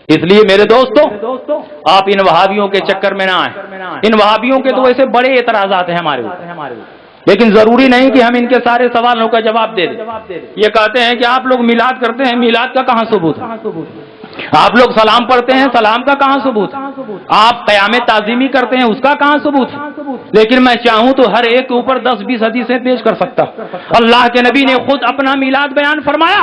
اس لیے میرے دوستوں آپ ان وہابیوں کے چکر میں نہ آئیں. ان وہابیوں کے تو ایسے بڑے اعتراضات ہیں ہمارے اوپر، لیکن ضروری نہیں کہ ہم ان کے سارے سوالوں کا جواب دے دیں. یہ کہتے ہیں کہ آپ لوگ میلاد کرتے ہیں، میلاد کا کہاں ثبوت ہے؟ آپ لوگ سلام پڑھتے ہیں، سلام کا کہاں ثبوت ہے؟ آپ قیام تعظیمی کرتے ہیں، اس کا کہاں ثبوت ہے؟ لیکن میں چاہوں تو ہر ایک کے اوپر 10-20 حدیثیں پیش کر سکتا. اللہ کے نبی نے خود اپنا میلاد بیان فرمایا.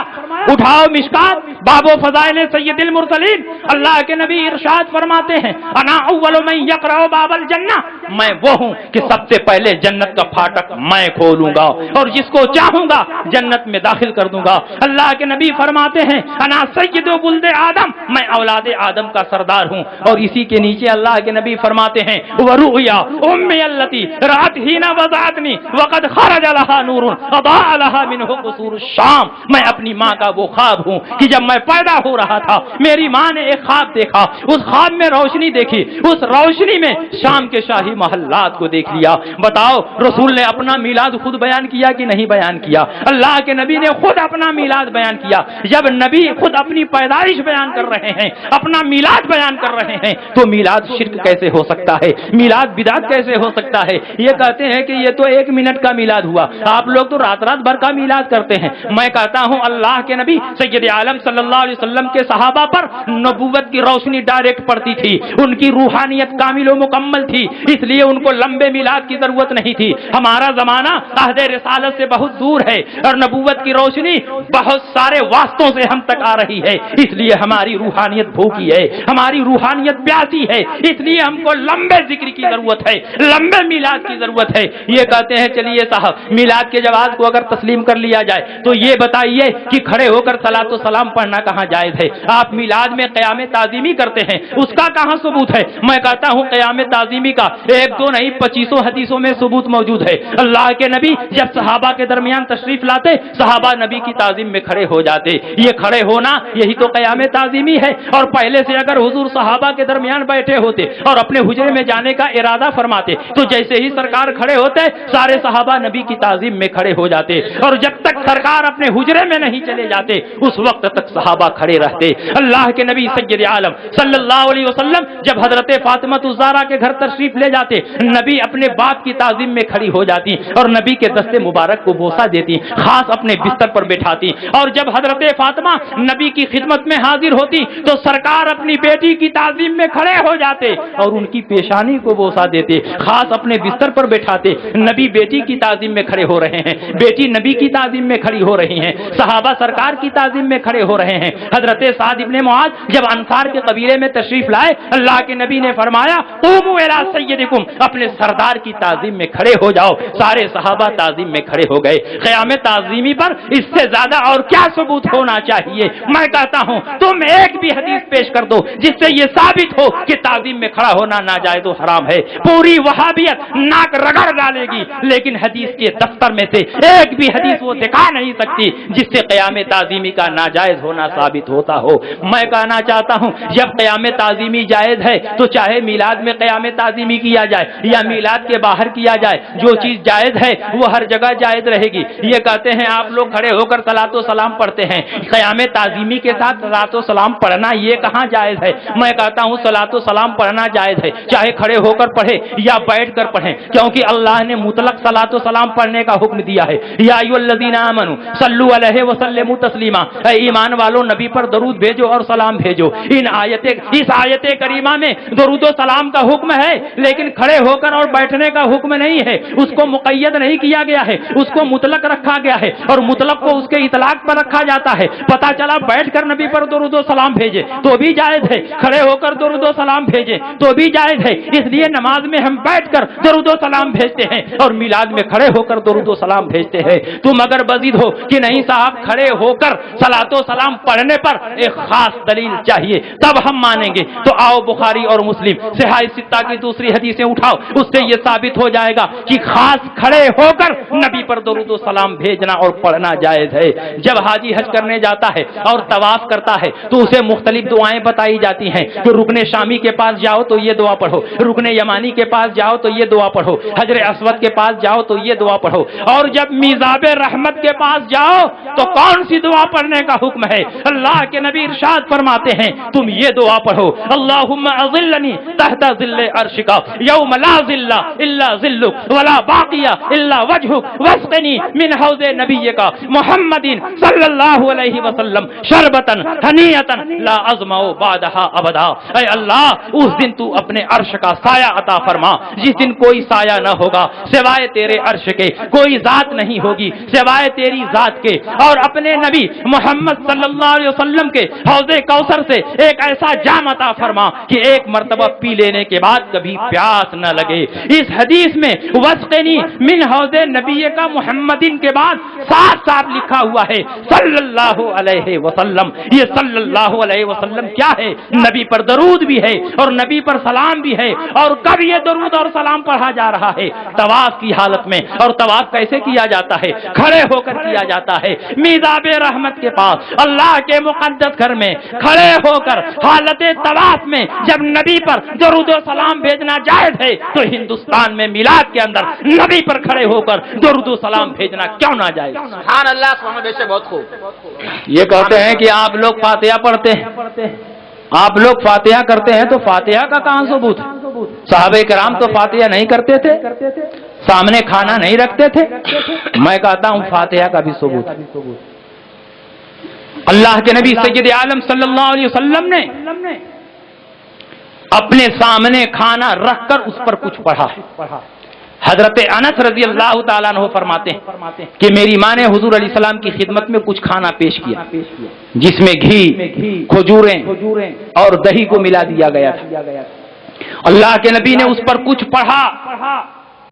اٹھاؤ مشکات باب و فضائل سید المرسلین. اللہ کے نبی ارشاد فرماتے ہیں انا اول من یقرأ باب الجنہ، میں وہ ہوں کہ سب سے پہلے جنت کا پھاٹک میں کھولوں گا اور جس کو چاہوں گا جنت میں داخل کر دوں گا. اللہ کے نبی فرماتے ہیں انا سید ولد آدم، میں اولاد آدم کا سردار ہوں. اور اسی کے نیچے اللہ کے نبی فرماتے ہیں ورؤیا امی التی رات حین وضعتنی وقد خرج لها نور اضاء لها منه قصور الشام، میں اپنی ماں کا وہ خواب ہوں کہ جب میں پیدا ہو رہا تھا میری ماں نے ایک خواب دیکھا، اس خواب میں روشنی دیکھی، اس روشنی میں شام کے شاہی محلات کو دیکھ لیا. بتاؤ رسول نے اپنا میلاد خود بیان کیا کہ نہیں بیان کیا؟ اللہ کے نبی نے خود اپنا میلاد بیان کیا. جب نبی خود اپنی پیدائش بیان کر رہے ہیں، اپنا میلاد بیان کر رہے ہیں، تو میلاد شرک کیسے ہو سکتا ہے؟ میلاد بدعت کیسے ہو سکتا ہے؟ یہ کہتے ہیں کہ یہ تو 1 منٹ کا میلاد ہوا، آپ لوگ تو رات رات بھر کا میلاد کرتے ہیں. میں کہتا ہوں اللہ کے نبی سید عالم صلی اللہ علیہ وسلم کے صحابہ پر نبوت کی روشنی ڈائریکٹ پڑتی تھی، ان کی روحانیت کامل و مکمل تھی، اس لیے ان کو لمبے میلاد کی ضرورت نہیں تھی. ہمارا زمانہ عہد رسالت سے بہت دور ہے اور نبوت کی روشنی بہت سارے واسطوں سے ہم تک آ رہی ہے، اس لیے ہماری روحانیت بھوکی ہے، ہماری روحانیت پیاسی ہے، اس لیے ہم کو لمبے ذکر کی ضرورت ہے، لمبے میلاد کی ضرورت ہے. یہ کہتے ہیں چلیے صاحب میلاد کے جواز کو اگر تسلیم کر لیا جائے تو یہ بتائیے کہ کھڑے ہو کر صلاۃ و سلام پڑھنا کہاں جائز ہے؟ آپ میلاد میں قیام تعظیمی کرتے ہیں، اس کا کہاں ثبوت ہے؟ میں کہتا ہوں قیام تعظیمی کا 1-2 نہیں 25 حدیثوں میں ثبوت موجود ہے. اللہ کے نبی جب صحابہ کے درمیان تشریف لاتے، صحابہ نبی کی تعظیم میں کھڑے ہو جاتے. یہ کھڑے ہونا یہی تو قیام تعظیمی ہے. اور پہلے سے اگر حضور صحابہ کے درمیان بیٹھے ہوتے اور اپنے حجرے میں جانے کا ارادہ فرماتے تو جیسے ہی سرکار کھڑے ہوتے سارے صحابہ نبی کی تعظیم میں کھڑے ہو جاتے، اور جب تک سرکار اپنے حجرے میں نہیں چلے جاتے اس وقت تک صحابہ کھڑے رہتے. اللہ کے نبی سید عالم صلی اللہ علیہ وسلم جب حضرت فاطمہ الزہرا کے گھر تشریف لے جاتے، نبی اپنے باپ کی تعظیم میں کھڑی ہو جاتی اور نبی کے دستے مبارک کو بوسہ دیتی، خاص اپنے بستر پر بٹھاتی. اور جب حضرت فاطمہ نبی کی خدمت میں حاضر ہوتی تو سرکار اپنی بیٹی کی تعظیم میں کھڑے ہو جاتے اور ان کی پیشانی کو بوسہ دیتے، خاص اپنے بستر پر بٹھاتے. نبی بیٹی کی تعظیم میں کھڑے ہو رہے ہیں، بیٹی نبی کی تعظیم میں کھڑی ہو رہی ہیں، صحابہ سرکار کی تعظیم میں کھڑے ہو رہے ہیں. حضرت سعد ابن معاذ جب انصار کے قبیلے میں تشریف لائے، اللہ کے نبی نے فرمایا قوموا الی سیدکم، اپنے سردار کی تعظیم میں کھڑے ہو جاؤ. سارے صحابہ تعظیم میں کھڑے ہو گئے. قیام تعظیمی پر اس سے زیادہ اور کیا ثبوت ہونا چاہیے؟ میں کہتا ہوں تم ایک بھی حدیث پیش کر دو جس سے یہ ثابت ہو کہ تعظیم میں کھڑا ہونا ناجائز و حرام ہے. پوری وہابیت ناک رگڑ ڈالے گی لیکن حدیث کے دفتر میں سے ایک بھی حدیث وہ دکھا نہیں سکتی جس سے قیام تعظیمی کا ناجائز ہونا ثابت ہوتا ہو. میں کہنا چاہتا ہوں جب قیام تعظیمی جائز ہے تو چاہے میلاد میں قیام تعظیمی کیا جائے یا میلاد کے باہر کیا جائے، جو چیز جائز ہے وہ ہر جگہ جائز رہے گی. یہ کہتے ہیں آپ لوگ کھڑے ہو کر صلاۃ و سلام پڑھتے ہیں، قیام تعظیمی کے ساتھ صلاۃ و سلام پڑھنا یہ کہاں جائز ہے؟ میں کہتا ہوں صلاۃ و سلام پڑھنا جائز ہے، چاہے کھڑے ہو کر پڑھے یا بیٹھ کر پڑھیں، کیونکہ اللہ نے مطلق صلاۃ و سلام پڑھنے کا حکم دیا ہے. یا ایھا الذین آمنوا صلوا علیہ وسلموا تسلیما، اے ایمان والو نبی پر درود بھیجو اور سلام بھیجو. اس آیت کریمہ میں درود و سلام کا حکم ہے لیکن کھڑے ہو کر اور بیٹھنے کا حکم نہیں ہے. اس کو مقید نہیں کیا گیا ہے، اس کو مطلق رکھا گیا ہے اور مطلق کو اس کے اطلاق پر رکھا جاتا ہے. پتہ چلا بیٹھ کر نبی پر درود و سلام بھیجے تو بھی جائز ہے، کھڑے ہو کر درود و سلام بھیجے تو بھی جائز ہے. اس لیے نماز میں ہم بیٹھ کر درود و سلام بھیجتے ہیں اور میلاد میں کھڑے ہو کر درود و سلام بھیجتے ہیں. تم اگر بزید ہو کہ نہیں صاحب کھڑے ہو کر صلاۃ و سلام پڑھنے پر ایک خاص دلیل چاہیے تب ہم مانیں گے، تو آؤ بخاری اور مسلم صحیح ستہ کی دوسری حدیثیں اٹھاؤ، اس سے یہ ثابت ہو جائے گا کہ خاص کھڑے ہو کر نبی پر درود و سلام بھیجنا اور پڑھنا جائز ہے. جب حاجی حج کرنے جاتا ہے اور طواف کرتا ہے تو اسے مختلف دعائیں بتائی جاتی ہیں کہ رکن شامی کے پاس جاؤ تو یہ دعا پڑھو، رکن یمانی کے پاس جاؤ تو یہ دعا پڑھو، حجر اسود کے پاس جاؤ تو یہ دعا پڑھو، اور جب میزاب رحمت کے پاس جاؤ تو کون سی دعا پڑھنے کا حکم ہے۔ اللہ کے نبی ارشاد فرماتے ہیں تم یہ دعا پڑھو، اللہم اظلنی تحت ظل عرشک یوم لا ظل الا ظلک ولا باقی الا وجہک واسقنی من حوض نبیک محمد صلی اللہ علیہ وسلم شربتا ہنیتا لا ازمع بعدها ابدا۔ اے اللہ اس دن تو اپنے عرش کا سایہ عطا فرما، جس دن کوئی سایہ نہ ہوگا سوائے تیرے عرش کے، کوئی ذات نہیں ہوگی سوائے تیری ذات کے، اور اپنے نبی محمد صلی اللہ علیہ وسلم کے حوض کوثر سے ایک ایسا جام عطا فرما کہ ایک مرتبہ پی لینے کے بعد کبھی پیاس نہ لگے۔ اس حدیث میں وسقنی من حوض نبی کا محمدین کے بعد صاف صاف لکھا ہوا ہے صلی اللہ علیہ وسلم۔ یہ صلی اللہ علیہ وسلم کیا ہے؟ نبی پر درود بھی ہے اور نبی پر سلام بھی ہے۔ اور کب یہ درود اور سلام پڑھا جا رہا ہے؟ طواف کی حالت میں۔ اور طواف کیسے کیا جاتا ہے؟ کھڑے ہو کر کیا جاتا ہے، میزاب رحمت کے پاس اللہ کے مقدس گھر میں کھڑے ہو کر حالت طواف میں جب نبی پر درود و سلام بھیجنا جائز ہے تو ہندوستان میں میلاد کے اندر نبی پر کھڑے ہو کر درود و سلام بھیجنا کیوں نہ جائز؟ سبحان اللہ، سبحان اللہ، بے بہت خوب۔ یہ کہتے ہیں کہ آپ لوگ فاتحہ پڑھتے ہیں، آپ لوگ فاتحہ کرتے ہیں تو فاتحہ کا کہاں ثبوت ہے؟ صحابہ کرام تو فاتحہ نہیں کرتے تھے، سامنے کھانا نہیں رکھتے تھے۔ میں کہتا ہوں فاتحہ کا بھی ثبوت ہے۔ اللہ کے نبی سید عالم صلی اللہ علیہ وسلم نے اپنے سامنے کھانا رکھ کر اس پر کچھ پڑھا۔ حضرت انس رضی اللہ تعالیٰ عنہ فرماتے ہیں کہ میری ماں نے حضور علیہ السلام کی خدمت میں کچھ کھانا پیش کیا جس میں گھی، کھجوریں اور دہی کو ملا دیا گیا تھا۔ اللہ کے نبی نے اس پر کچھ پڑھا۔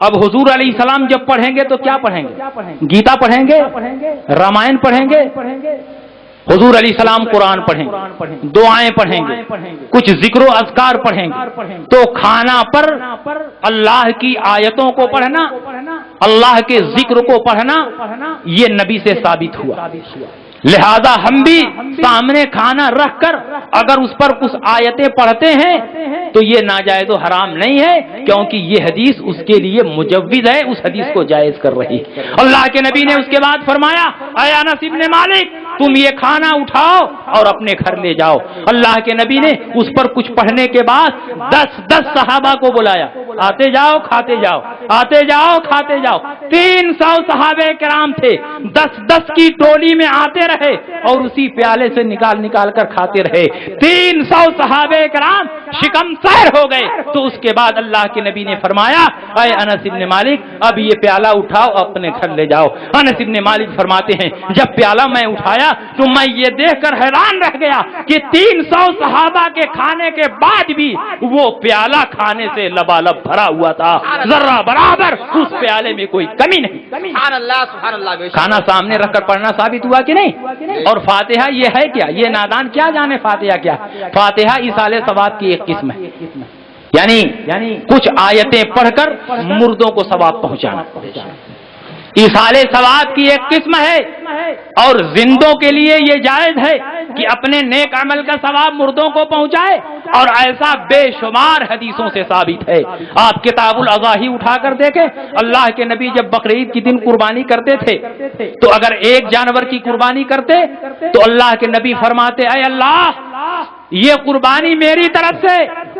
اب حضور علیہ السلام جب پڑھیں گے تو کیا پڑھیں گے؟ گیتا پڑھیں گے، رامائن پڑھیں گے؟ حضور علیہ السلام قرآن پڑھیں گے، دعائیں پڑھیں گے، کچھ ذکر و اذکار پڑھیں گے۔ تو کھانا پر اللہ کی آیتوں کو پڑھنا، اللہ کے ذکر کو پڑھنا، یہ نبی سے ثابت ہوا۔ لہذا ہم بھی سامنے کھانا رکھ کر اگر اس پر کچھ آیتیں پڑھتے ہیں تو یہ ناجائز و حرام نہیں ہے، کیونکہ یہ حدیث اس کے لیے مجوز ہے، اس حدیث کو جائز کر رہی ہے۔ اللہ کے نبی نے اس کے بعد فرمایا اے انس ابن مالک تم یہ کھانا اٹھاؤ اور اپنے گھر لے جاؤ۔ اللہ کے نبی نے اس پر کچھ پڑھنے کے بعد 10 صحابہ کو بلایا، آتے جاؤ کھاتے جاؤ، آتے جاؤ کھاتے جاؤ۔ 300 صحابہ کرام تھے، 10 کی ٹولی میں آتے رہے اور اسی پیالے سے نکال کر کھاتے رہے۔ 300 صحابہ کرام شکم سیر ہو گئے۔ تو اس کے بعد اللہ کے نبی نے فرمایا اے انس ابن مالک اب یہ پیالہ اٹھاؤ اپنے گھر لے جاؤ۔ انس ابن مالک فرماتے ہیں جب پیالہ میں اٹھایا تو میں یہ دیکھ کر حیران رہ گیا کہ 300 صحابہ کے کھانے کے بعد بھی وہ پیالہ کھانے سے لبالب بھرا ہوا تھا، ذرہ برابر اس پیالے میں کوئی کمی نہیں۔ سبحان اللہ، سبحان اللہ، بے شک۔ کھانا سامنے رکھ کر پڑھنا ثابت ہوا کہ نہیں؟ اور فاتحہ یہ ہے کیا؟ یہ نادان کیا جانے فاتحہ کیا؟ فاتحہ ایصال ثواب کی ایک قسم ہے، یعنی کچھ آیتیں پڑھ کر مردوں کو ثواب پہنچانا۔ ایصال ثواب کی ایک قسم ہے، اور زندوں کے لیے یہ جائز ہے کہ اپنے نیک عمل کا ثواب مردوں کو پہنچائے، اور ایسا بے شمار حدیثوں سے ثابت ہے۔ آپ کتاب الاضاحی اٹھا کر دیکھیں، اللہ کے نبی جب بقرعید کے دن قربانی کرتے تھے تو اگر ایک جانور کی قربانی کرتے تو اللہ کے نبی فرماتے اے اللہ یہ قربانی میری طرف سے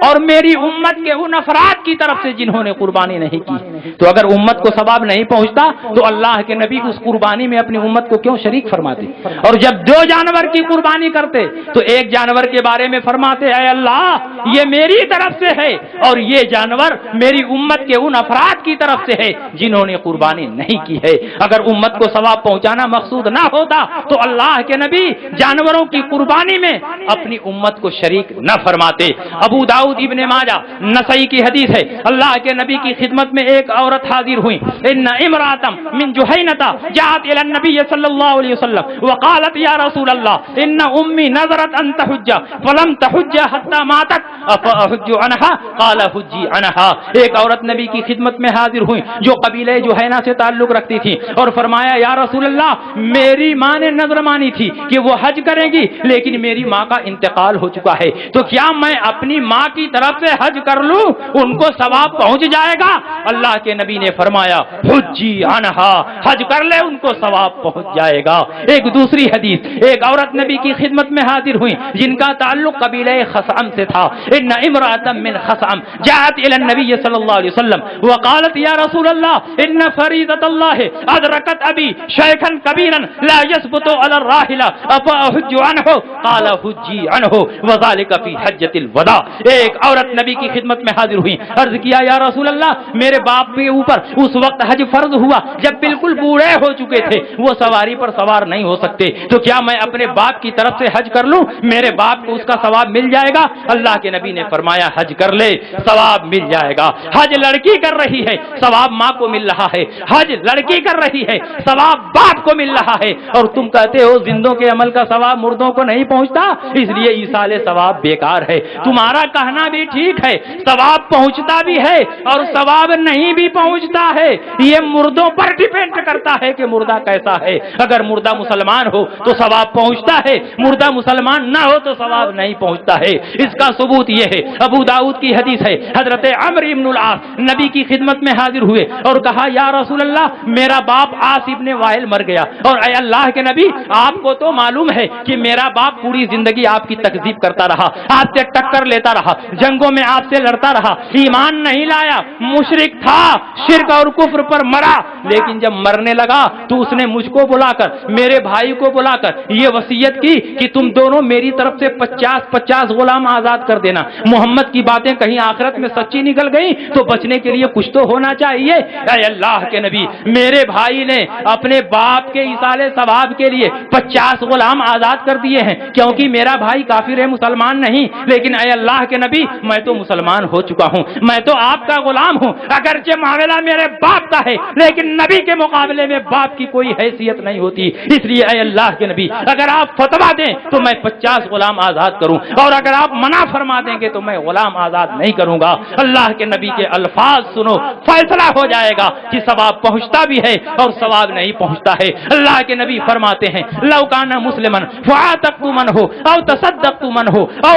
اور میری امت کے ان افراد کی طرف سے جنہوں نے قربانی نہیں کی۔ تو اگر امت کو ثواب نہیں پہنچتا تو اللہ کے نبی اس قربانی میں اپنی امت کو کیوں شریک فرماتے؟ اور جب 2 جانور کی قربانی کرتے تو ایک جانور کے بارے میں فرماتے اے اللہ یہ میری طرف سے ہے اور یہ جانور میری امت کے ان افراد کی طرف سے ہے جنہوں نے قربانی نہیں کی ہے۔ اگر امت کو ثواب پہنچانا مقصود نہ ہوتا تو اللہ کے نبی جانوروں کی قربانی میں اپنی امت کو شریک نہ فرماتے۔ ابو داؤد ابن ماجہ نسائی کی حدیث ہے، اللہ کے نبی کی خدمت میں ایک عورت حاضر ہوئی، ان امراتم من جہینہ جاءت الى النبی صلی اللہ علیہ وسلم وقالت یا رسول اللہ ان امی نظرت ان تحج فلم تحج حتى ماتت افاحج عنها قال حجی عنها۔ ایک عورت نبی کی خدمت میں حاضر ہوئی جو قبیلہ جہینہ سے تعلق رکھتی تھی، اور فرمایا یا رسول اللہ میری ماں نے نظر مانی تھی کہ وہ حج کریں گی لیکن میری ماں کا انتقال ہو چکا ہے، تو کیا میں اپنی ماں کی کی طرف سے حج کر لوں ان کو ثواب پہنچ جائے گا. اللہ کے نبی نے فرمایا حجی عنہا, حج کر لے ان کو ثواب پہنچ جائے گا. ایک دوسری حدیث, ایک عورت نبی کی خدمت میں حاضر ہوئی جن کا تعلق قبیلہ خثعم سے تھا. ان امرأة من خثعم جاءت الى النبي صلی اللہ علیہ وسلم وقالت یا رسول اللہ ان فریضۃ اللہ ادرکت ابی شیخا کبیرا لا يثبت على الراحلہ افاحج عنہ قال حجی عنہ وذلك فی حجۃ الوداع. ایک عورت نبی کی خدمت میں حاضر ہوئی, عرض کیا یا رسول اللہ میرے باپ کے اوپر اس وقت حج فرض ہوا جب بالکل بوڑھے ہو چکے تھے, وہ سواری پر سوار نہیں ہو سکتے, تو کیا میں اپنے باپ کی طرف سے حج کر لوں, میرے باپ کو اس کا ثواب مل جائے گا؟ اللہ کے نبی نے فرمایا حج کر لے ثواب مل جائے گا. حج لڑکی کر رہی ہے ثواب ماں کو مل رہا ہے, حج لڑکی کر رہی ہے ثواب باپ کو مل رہا ہے, اور تم کہتے ہو زندوں کے عمل کا ثواب مردوں کو نہیں پہنچتا, اس لیے ایصال ثواب بیکار ہے. تمہارا کہنا بھی ٹھیک ہے, ثواب پہنچتا بھی ہے اور ثواب نہیں بھی پہنچتا ہے, یہ مردوں پر ڈیپینڈ کرتا ہے کہ مردہ کیسا ہے. اگر مردہ مسلمان ہو تو ثواب پہنچتا ہے, مردہ مسلمان نہ ہو تو ثواب نہیں پہنچتا ہے. اس کا ثبوت یہ ہے, ابو داؤد کی حدیث ہے, حضرت عمرو بن العاص نبی کی خدمت میں حاضر ہوئے اور کہا یا رسول اللہ میرا باپ عاص ابن وائل مر گیا, اور اے اللہ کے نبی آپ کو تو معلوم ہے کہ میرا باپ پوری زندگی آپ کی تکذیب کرتا رہا, آپ سے ٹکر لیتا رہا, جنگوں میں آپ سے لڑتا رہا, ایمان نہیں لایا, مشرک تھا, شرک اور کفر پر مرا, لیکن جب مرنے لگا تو اس نے مجھ کو بلا کر, میرے بھائی کو بلا کر یہ وصیت کی کہ تم دونوں میری طرف سے 50 غلام آزاد کر دینا. محمد کی باتیں کہیں آخرت میں سچی نکل گئی تو بچنے کے لیے کچھ تو ہونا چاہیے. اے اللہ کے نبی میرے بھائی نے اپنے باپ کے ایصال ثواب کے لیے 50 غلام آزاد کر دیے ہیں, کیونکہ میرا بھائی کافر ہے, مسلمان نہیں, لیکن اے اللہ کے نبی میں تو مسلمان ہو چکا ہوں, میں تو آپ کا غلام ہوں, اگرچہ معاملہ میرے باپ کا ہے لیکن نبی کے مقابلے میں باپ کی کوئی حیثیت نہیں ہوتی. اس لیے اے اللہ کے نبی اگر آپ فتوا دیں تو میں 50 غلام آزاد کروں, اور اگر آپ منع فرما دیں گے تو میں غلام آزاد نہیں کروں گا. اللہ کے نبی کے الفاظ سنو, فیصلہ ہو جائے گا کہ ثواب پہنچتا بھی ہے اور ثواب نہیں پہنچتا ہے. اللہ کے نبی فرماتے ہیں لو کان مسلمن فعاتقت منه او تصدقت منه او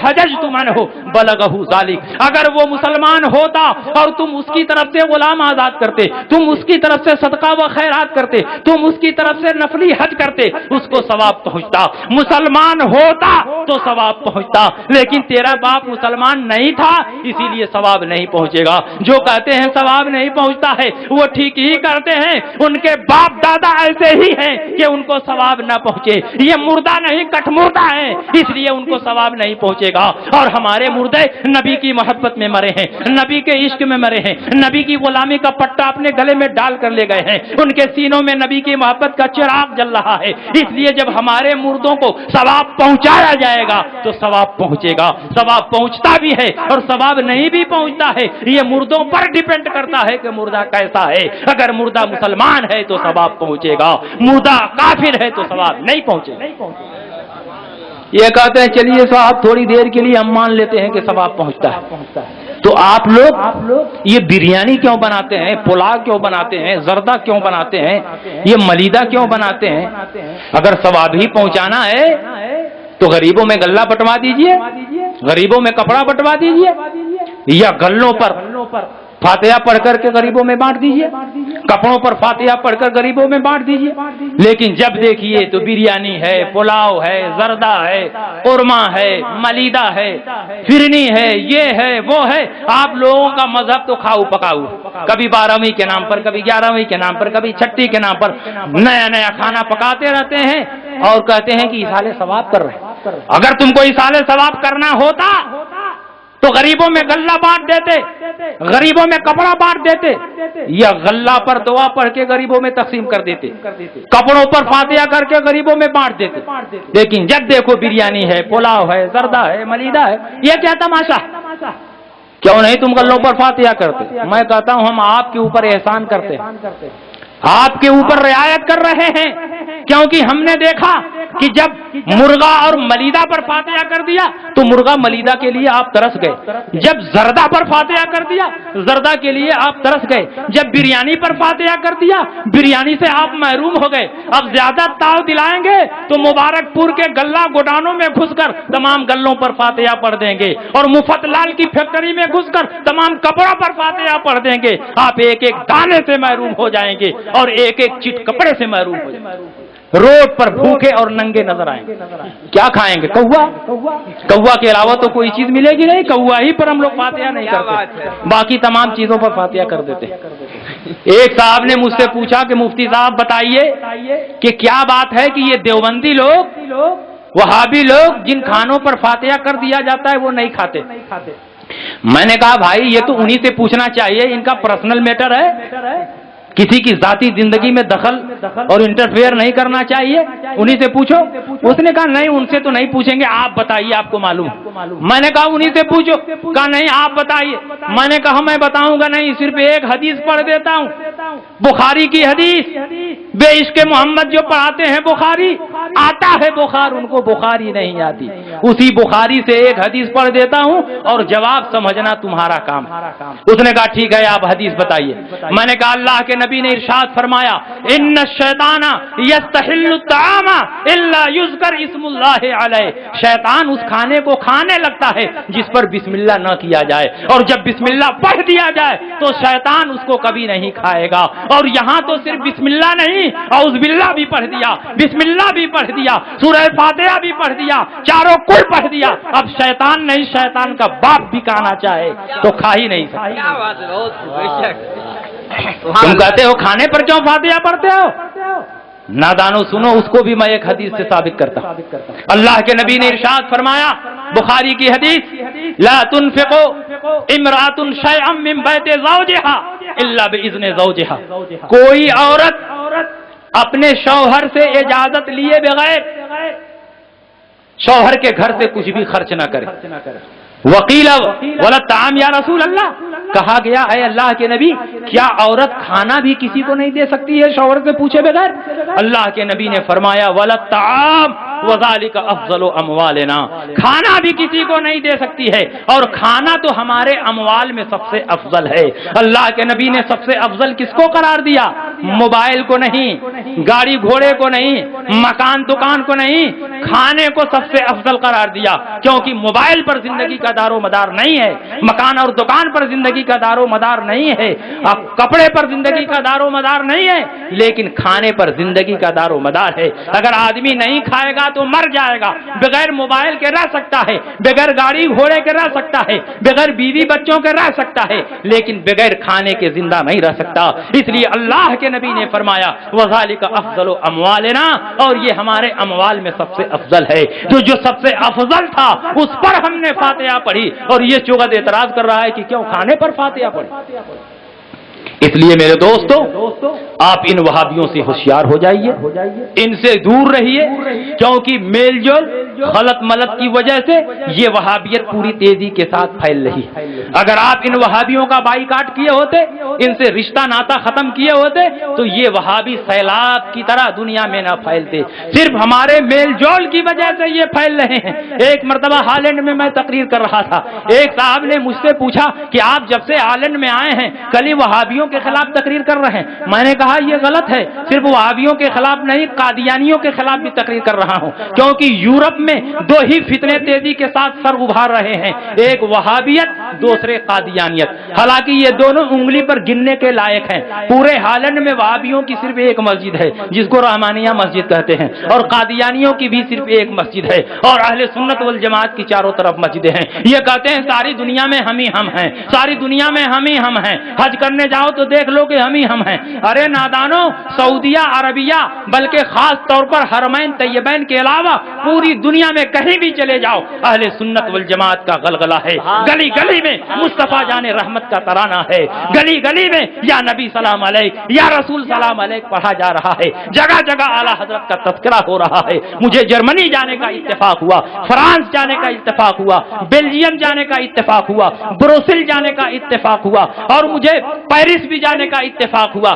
حججت منه بلغه ذلك. اگر وہ مسلمان ہوتا اور تم اس کی طرف سے غلام آزاد کرتے, تم اس کی طرف سے صدقہ و خیرات کرتے, تم اس کی طرف سے نفلی حج کرتے, اس کو ثواب پہنچتا. مسلمان ہوتا تو ثواب پہنچتا, لیکن تیرا باپ مسلمان نہیں تھا اسی لیے ثواب نہیں پہنچے گا. جو کہتے ہیں ثواب نہیں پہنچتا ہے وہ ٹھیک ہی کرتے ہیں, ان کے باپ دادا ایسے ہی ہیں کہ ان کو ثواب نہ پہنچے. یہ مردہ نہیں کٹ مردہ ہے, اس لیے ان کو ثواب نہیں پہنچے گا. اور ہمارے مردے نبی کی محبت میں مرے ہیں, نبی کے عشق میں مرے ہیں, نبی کی غلامی کا پٹا اپنے گلے میں ڈال کر لے گئے ہیں, ان کے سینوں میں نبی کی محبت کا چراغ جل رہا ہے. اس لیے جب ہمارے مردوں کو ثواب پہنچایا جائے گا تو ثواب پہنچے گا. ثواب پہنچتا بھی ہے اور ثواب نہیں بھی پہنچتا ہے, یہ مردوں پر ڈیپینڈ کرتا ہے کہ مردہ کیسا ہے. اگر مردہ مسلمان ہے تو ثواب پہنچے گا, مردہ کافر ہے تو ثواب نہیں پہنچے گا. یہ کہتے ہیں چلیے صاحب تھوڑی دیر کے لیے ہم مان لیتے ہیں کہ ثواب پہنچتا ہے, تو آپ لوگ یہ بریانی کیوں بناتے ہیں, پلاؤ کیوں بناتے ہیں, زردہ کیوں بناتے ہیں, یہ ملیدہ کیوں بناتے ہیں؟ اگر ثواب ہی پہنچانا ہے تو غریبوں میں غلہ بٹوا دیجئے, غریبوں میں کپڑا بٹوا دیجئے, یا غلوں پر فاتحہ پڑھ کر کے غریبوں میں بانٹ دیجئے, کپڑوں پر فاتحہ پڑھ کر غریبوں میں بانٹ دیجئے. لیکن جب دیکھیے تو بریانی ہے, پلاؤ ہے, زردہ ہے, قورمہ ہے, ملیدہ ہے, فرنی ہے, یہ ہے وہ ہے. آپ لوگوں کا مذہب تو کھاؤ پکاؤ, کبھی 12ویں کے نام پر, کبھی 11ویں کے نام پر, کبھی چھٹی کے نام پر نیا نیا کھانا پکاتے رہتے ہیں اور کہتے ہیں کہ ایصال ثواب کر رہے ہیں. اگر تم کو ایصال ثواب کرنا ہوتا تو غریبوں میں غلہ بانٹ دیتے, غریبوں میں کپڑا بانٹ دیتے, یا غلہ پر دعا پڑھ کے غریبوں میں تقسیم کر دیتے, کپڑوں پر فاتحہ کر کے غریبوں میں بانٹ دیتے. لیکن جب دیکھو بریانی ہے, پلاؤ ہے, زردہ ہے, ملیدہ ہے, یہ کیا تماشا, کیوں نہیں تم غلوں پر فاتحہ کرتے؟ میں کہتا ہوں ہم آپ کے اوپر احسان کرتے ہیں, آپ کے اوپر رعایت کر رہے ہیں, کیونکہ ہم نے دیکھا کہ جب مرغا اور ملیدہ پر فاتحہ کر دیا تو مرغا ملیدہ کے لیے آپ ترس گئے، جب زردہ پر فاتحہ کر دیا زردہ کے لیے آپ ترس گئے، جب بریانی پر فاتحہ کر دیا بریانی سے آپ محروم ہو گئے۔ اب زیادہ تاؤ دلائیں گے تو مبارک پور کے گلہ گودانوں میں گھس کر تمام گلوں پر فاتحہ پڑھ دیں گے، اور مفت لال کی فیکٹری میں گھس کر تمام کپڑوں پر فاتحہ پڑھ دیں گے۔ آپ ایک ایک دانے سے محروم ہو جائیں گے اور ایک ایک چٹ کپڑے سے محروم ہو جائیں گے، روڈ پر بھوکے اور ننگے نظر آئیں گے۔ کیا کھائیں گے؟ کوا کے علاوہ تو کوئی چیز ملے گی نہیں، کوا ہی پر ہم لوگ فاتحہ نہیں کرتے، باقی تمام چیزوں پر فاتحہ کر دیتے۔ ایک صاحب نے مجھ سے پوچھا کہ مفتی صاحب بتائیے کہ کیا بات ہے کہ یہ دیوبندی لوگ، وہابی لوگ جن کھانوں پر فاتحہ کر دیا جاتا ہے وہ نہیں کھاتے۔ میں نے کہا بھائی یہ تو انہی سے پوچھنا چاہیے، ان کا پرسنل میٹر ہے، کسی کی ذاتی زندگی میں دخل اور انٹرفیئر نہیں کرنا چاہیے، انہی سے پوچھو۔ اس نے کہا نہیں ان سے تو نہیں پوچھیں گے، آپ بتائیے آپ کو معلوم۔ میں نے کہا انہی سے پوچھو، کہا نہیں آپ بتائیے۔ میں نے کہا میں بتاؤں گا نہیں، صرف ایک حدیث پڑھ دیتا ہوں، بخاری کی حدیث، بے عشق محمد جو پڑھاتے ہیں بخاری، آتا ہے بخار ان کو بخاری نہیں آتی، اسی بخاری سے ایک حدیث پڑھ دیتا ہوں اور جواب سمجھنا تمہارا کام۔ اس نے کہا ٹھیک ہے آپ حدیث بتائیے۔ میں نے کہا اللہ کے نبی نے ارشاد فرمایا ان الشیطان یستحل الطعام الا یذکر اسم اللہ علیہ، شیطان اس کھانے کو کھانے لگتا ہے جس پر بسم اللہ نہ کیا جائے، اور جب بسم اللہ پڑھ دیا جائے تو شیطان اس کو کبھی نہیں کھائے گا۔ اور یہاں تو صرف بسم اللہ نہیں، اعوذ باللہ بھی پڑھ دیا، بسم اللہ بھی پڑھ دیا، سورہ فاتحہ بھی پڑھ دیا، چاروں کل پڑھ دیا۔ اب شیطان نہیں، شیطان کا باپ بھی کھانا چاہے تو کھا ہی نہیں سکتا۔ کیا بات ہے، بہت بے شک۔ تم کہتے ہو کھانے پر کیوں فاتحہ پڑھتے ہو؟ نادانو سنو، اس کو بھی میں ایک حدیث سے ثابت کرتا ہوں۔ اللہ کے نبی نے ارشاد فرمایا بخاری کی حدیث، لا تنفق امرأة شیئا من بیت زوجها الا باذن زوجها، کوئی عورت اپنے شوہر سے اجازت لیے بغیر شوہر کے گھر سے کچھ بھی خرچ نہ کرے۔ وقیل ولا الطعام یا رسول اللہ، کہا گیا اے اللہ کے نبی کیا عورت کھانا بھی کسی کو نہیں دے سکتی ہے شوہر سے پوچھے بغیر؟ اللہ کے نبی نے فرمایا ولا الطعام وذالک افضل اموالنا، کھانا بھی کسی کو نہیں دے سکتی ہے، اور کھانا تو ہمارے اموال میں سب سے افضل ہے۔ اللہ کے نبی نے سب سے افضل کس کو قرار دیا؟ موبائل کو نہیں، گاڑی گھوڑے کو نہیں، مکان دکان کو نہیں، کھانے کو سب سے افضل قرار دیا، کیونکہ موبائل پر زندگی کا دار و مدار نہیں ہے، مکان اور دکان پر زندگی کا دار و مدار نہیں ہے، کپڑے پر زندگی کا دار و مدار نہیں ہے، لیکن کھانے پر زندگی کا دار و مدار ہے۔ اگر آدمی نہیں کھائے گا تو مر جائے گا، بغیر موبائل کے رہ سکتا ہے، بغیر گاڑی گھوڑے کے رہ سکتا ہے، بغیر بیوی بچوں کے رہ سکتا ہے، لیکن بغیر کھانے کے زندہ نہیں رہ سکتا۔ اس لیے اللہ کے نبی نے فرمایا وذالک افضل اموالنا، اور یہ ہمارے اموال میں سب سے افضل ہے، جو سب سے افضل تھا اس پر ہم نے فاتحہ پڑھی، اور یہ چغد اعتراض کر رہا ہے کہ کیوں کھانے پر فاتحہ پڑھی۔ اس لیے میرے دوستو آپ ان وہابیوں سے ہوشیار ہو جائیے، ان سے دور رہیے، کیونکہ میل جول غلط ملت کی وجہ سے یہ وہابیت پوری تیزی کے ساتھ پھیل رہی ہے۔ اگر آپ ان وہابیوں کا بائیکاٹ کیے ہوتے، ان سے رشتہ ناتا ختم کیے ہوتے تو یہ وہابی سیلاب کی طرح دنیا میں نہ پھیلتے، صرف ہمارے میل جول کی وجہ سے یہ پھیل رہے ہیں۔ ایک مرتبہ ہالینڈ میں میں تقریر کر رہا تھا، ایک صاحب نے مجھ سے پوچھا کہ آپ جب سے ہالینڈ میں آئے ہیں کل ہی وہابیوں کے خلاف تقریر کر رہے ہیں۔ میں نے کہا یہ غلط ہے، صرف وہابیوں کے خلاف نہیں قادیانیوں کے خلاف بھی تقریر کر رہا ہوں، کیونکہ یورپ میں دو ہی فتنے تیزی کے ساتھ سر ابھار رہے ہیں، ایک وہابیت دوسرے قادیانیت، حالانکہ یہ دونوں انگلی پر گننے کے لائق ہیں۔ پورے ہالینڈ میں وہابیوں کی صرف ایک مسجد ہے جس کو رحمانیہ مسجد کہتے ہیں، اور قادیانیوں کی بھی صرف ایک مسجد ہے، اور اہل سنت والجماعت کی چاروں طرف مسجدیں ہیں۔ یہ کہتے ہیں ساری دنیا میں ہم ہی ہم ہیں، ساری دنیا میں ہم ہی ہم ہیں، حج کرنے جاؤ تو دیکھ لو کہ ہم ہی ہم ہیں۔ ارے نادانو، سعودیہ عربیہ بلکہ خاص طور پر حرمین طیبین کے علاوہ پوری دنیا دنیا میں کہیں بھی چلے جاؤ اہل سنت والجماعت کا غلغلہ ہے، گلی گلی میں مصطفیٰ جان رحمت کا ترانہ ہے، گلی گلی میں یا نبی سلام علیک یا رسول سلام علیک پڑھا جا رہا ہے، جگہ جگہ اعلیٰ حضرت کا تذکرہ ہو رہا ہے۔ مجھے جرمنی جانے کا اتفاق ہوا، فرانس جانے کا اتفاق ہوا، بیلجیم جانے کا اتفاق ہوا، بروسل جانے کا اتفاق ہوا، اور مجھے پیرس بھی جانے کا اتفاق ہوا،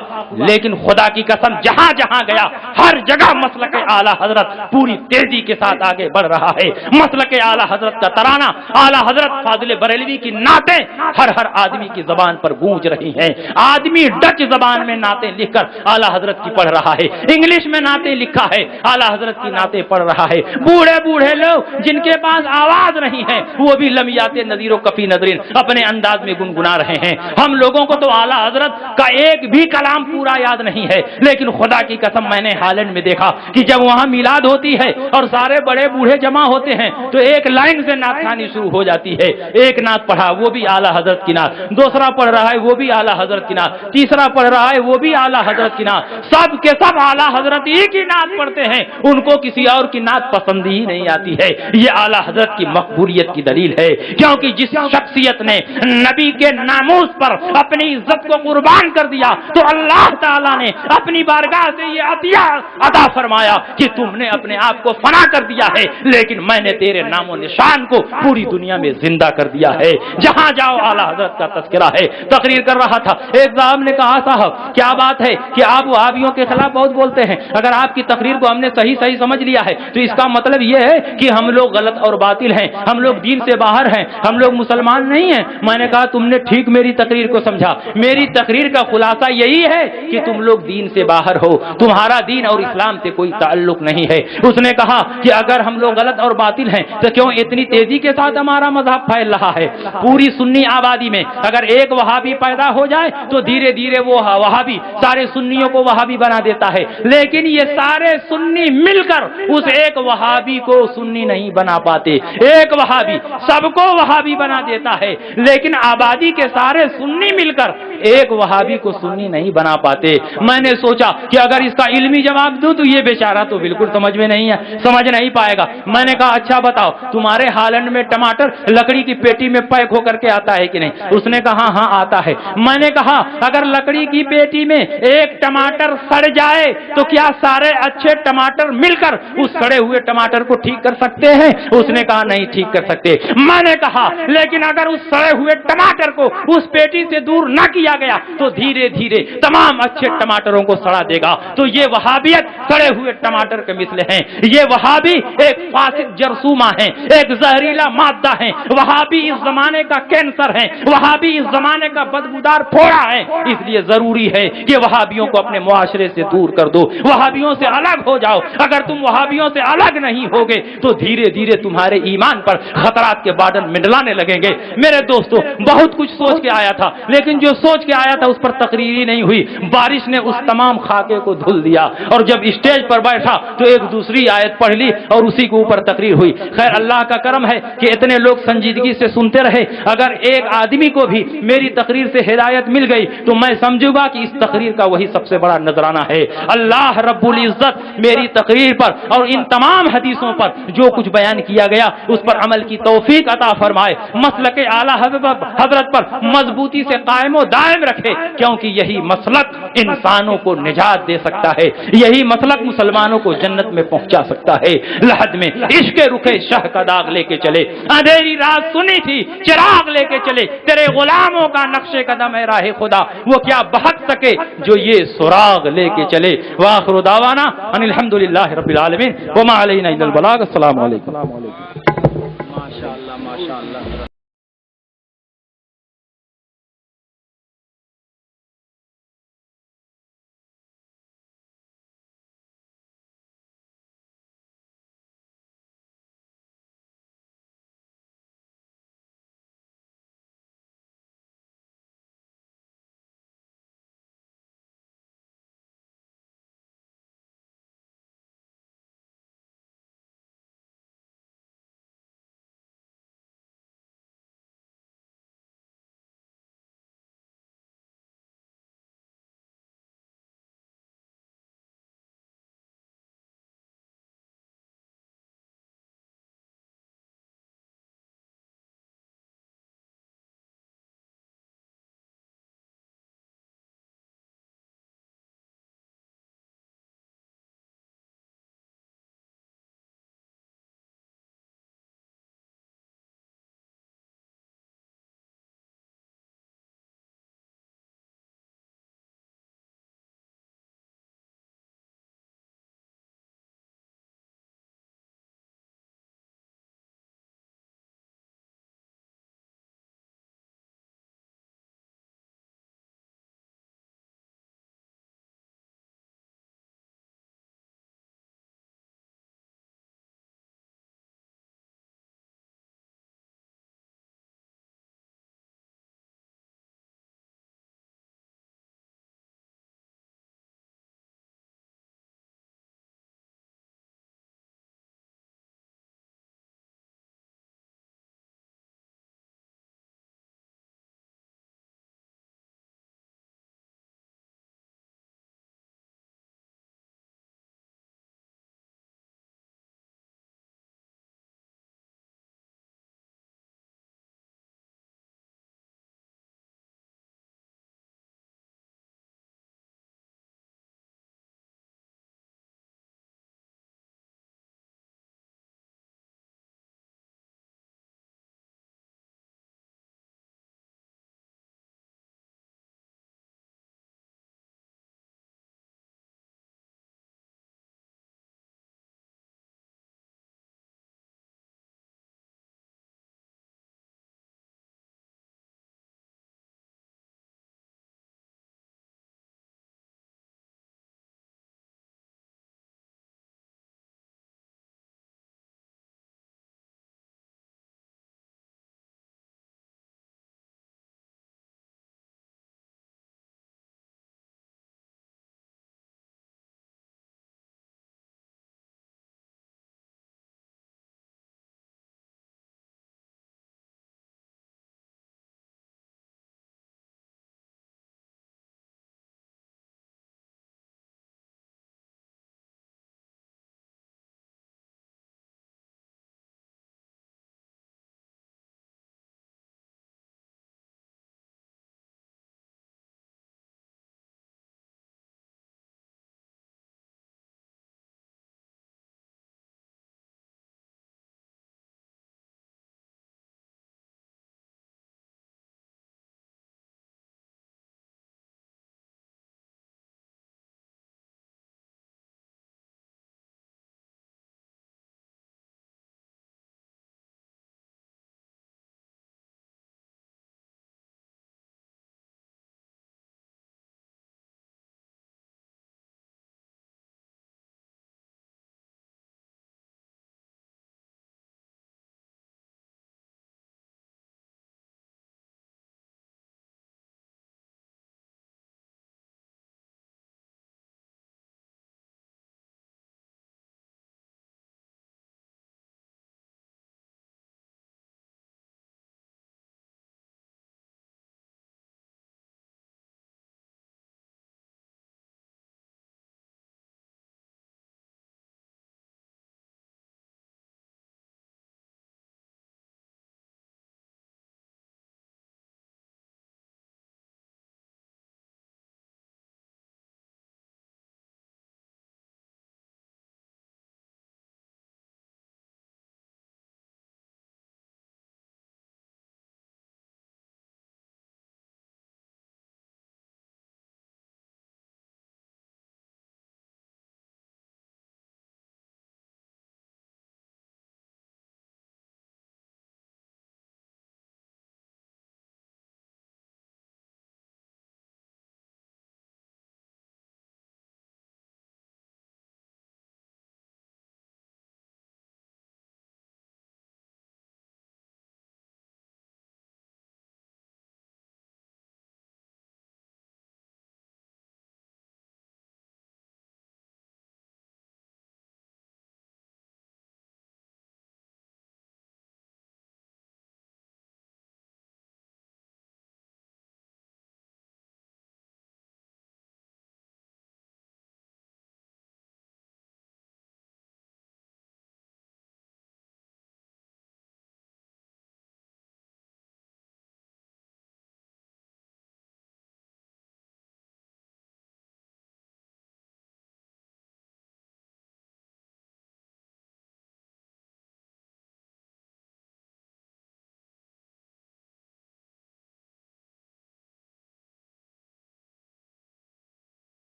لیکن خدا کی قسم جہاں جہاں گیا ہر جگہ مسلک اعلیٰ حضرت پوری تیزی کے ساتھ آگے بڑھ رہا ہے۔ مسلک اعلیٰ حضرت کا ترانہ، اعلیٰ حضرت فاضل بریلوی کی نعتیں ہر آدمی کی زبان پر گونج رہی ہیں۔ آدمی ڈچ زبان میں نعتیں لکھ کر اعلیٰ حضرت کی پڑھ رہا ہے، انگلش میں نعتیں لکھا ہے، اعلیٰ حضرت کی نعتیں پڑھ رہا ہے۔ بوڑھے بوڑھے لوگ جن کے پاس آواز نہیں ہے وہ بھی لمیات نذیر و کفی نذرین اپنے انداز میں گنگنا رہے ہیں۔ ہم لوگوں کو تو اعلیٰ حضرت کا ایک بھی کلام پورا یاد نہیں ہے، لیکن خدا کی قسم میں نے ہالینڈ میں دیکھا کہ جب وہاں میلاد ہوتی ہے اور سارے بڑے بوڑھے جمع ہوتے ہیں تو ایک لائن سے نعت خوانی شروع ہو جاتی ہے۔ ایک نعت پڑھا وہ بھی اعلیٰ حضرت کی نعت، دوسرا پڑھ رہا ہے وہ بھی اعلیٰ حضرت کی نعت، تیسرا پڑھ رہا ہے وہ بھی اعلیٰ حضرت کی نعت، سب کے سب اعلیٰ حضرت ہی کی نعت پڑھتے ہیں، ان کو کسی اور کی نعت پسند ہی نہیں آتی ہے۔ یہ اعلیٰ حضرت کی مقبولیت کی دلیل ہے، کیونکہ جس شخصیت نے نبی کے ناموس پر اپنی عزت کو قربان کر دیا تو اللہ تعالیٰ نے اپنی بارگاہ سے یہ عطیہ عطا فرمایا کہ تم نے اپنے آپ کو فنا کر دیا ہے لیکن میں نے تیرے نام و نشان کو پوری دنیا میں زندہ کر دیا ہے۔ جہاں جاؤ اعلیٰ حضرت کا تذکرہ ہے۔ تقریر کر رہا تھا، ایک صاحب نے کہا صاحب کیا بات ہے کہ آپ وہابیوں کے خلاف بہت بولتے ہیں، اگر آپ کی تقریر کو ہم نے صحیح سمجھ لیا ہے تو اس کا مطلب یہ ہے کہ ہم لوگ غلط اور باطل ہیں، ہم لوگ دین سے باہر ہیں، ہم لوگ مسلمان نہیں ہیں۔ میں نے کہا تم نے ٹھیک میری تقریر کو سمجھا، میری تقریر کا خلاصہ یہی ہے کہ تم لوگ دین سے باہر ہو، تمہارا دین اور اسلام سے کوئی تعلق نہیں ہے۔ اس نے کہا کہ اگر ہم لوگ غلط اور باطل ہیں تو کیوں اتنی تیزی کے ساتھ ہمارا مذہب پھیل رہا ہے؟ پوری سنی آبادی میں اگر ایک وہابی پیدا ہو جائے تو دھیرے دھیرے وہ وہابی سارے سنیوں کو وہابی بنا دیتا ہے، لیکن یہ سارے سنی مل کر اس ایک وہابی کو سنی نہیں بنا پاتے۔ ایک وہابی سب کو وہابی بنا دیتا ہے، لیکن آبادی کے سارے سنی مل کر ایک وہابی کو سنی نہیں بنا پاتے۔ میں نے سوچا کہ اگر اس کا علمی جواب دوں تو یہ بیچارہ تو بالکل سمجھ میں نہیں ہے، سمجھ نہیں پائے گا۔ میں نے کہا اچھا بتاؤ تمہارے ہالینڈ میں ٹماٹر لکڑی کی پیٹی میں پیک ہو کر کے آتا ہے کہ نہیں؟ اس نے کہا ہاں آتا ہے۔ میں نے کہا اگر لکڑی کی پیٹی میں ایک ٹماٹر سڑ جائے تو کیا سارے اچھے ٹماٹر مل کر اس سڑے ہوئے ٹماٹر کو ٹھیک کر سکتے ہیں؟ اس نے کہا نہیں ٹھیک کر سکتے۔ میں نے کہا لیکن اگر اس سڑے ہوئے ٹماٹر کو اس پیٹی سے دور نہ کیا گیا تو دھیرے دھیرے تمام اچھے ٹماٹروں کو سڑا دے گا۔ تو یہ وہابیت سڑے ہوئے ٹماٹر کے مثل ہیں۔ یہ وہابی ایک فاسد جرثومہ ہے، ایک زہریلا مادہ ہے۔ وہابی اس زمانے کا کینسر ہے، وہابی اس زمانے کا بدبودار پھوڑا ہے۔ اس لیے ضروری ہے کہ وہابیوں کو اپنے معاشرے سے دور کر دو، وہابیوں سے الگ ہو جاؤ۔ اگر تم وہابیوں سے الگ نہیں ہوگے تو دھیرے دھیرے تمہارے ایمان پر خطرات کے بادل منڈلانے لگیں گے۔ میرے دوستو بہت کچھ سوچ کے آیا تھا، لیکن جو سوچ کے آیا تھا اس پر تقریر ہی نہیں ہوئی، بارش نے اس تمام خاکے کو دھل دیا، اور جب اسٹیج پر بیٹھا تو ایک دوسری آیت پڑھ لی اور اسی کے اوپر تقریر ہوئی۔ خیر اللہ کا کرم ہے کہ اتنے لوگ سنجیدگی سے سنتے رہے۔ اگر ایک آدمی کو بھی میری تقریر سے ہدایت مل گئی تو میں سمجھوں گا کہ اس تقریر کا وہی سب سے بڑا نذرانہ ہے۔ اللہ رب العزت میری تقریر پر اور ان تمام حدیثوں پر جو کچھ بیان کیا گیا اس پر عمل کی توفیق عطا فرمائے، مسلک اعلیٰ حضرت پر مضبوطی سے قائم و دائم رکھے، کیونکہ یہی مسلک انسانوں کو نجات دے سکتا ہے، یہی مسلک مسلمانوں کو جنت میں پہنچا سکتا ہے۔ لحد میں عشق رخ شہ کا داغ لے کے چلے، اندھیری رات سنی تھی چراغ لے کے چلے، تیرے غلاموں کا نقش قدم ہے راہ خدا، وہ کیا بہت سکے جو یہ سراغ لے کے چلے۔ وآخر دعوانا ان الحمدللہ رب العالمین وما علینا الا البلاغ۔ السلام علیکم۔ ماشاءاللہ ماشاءاللہ۔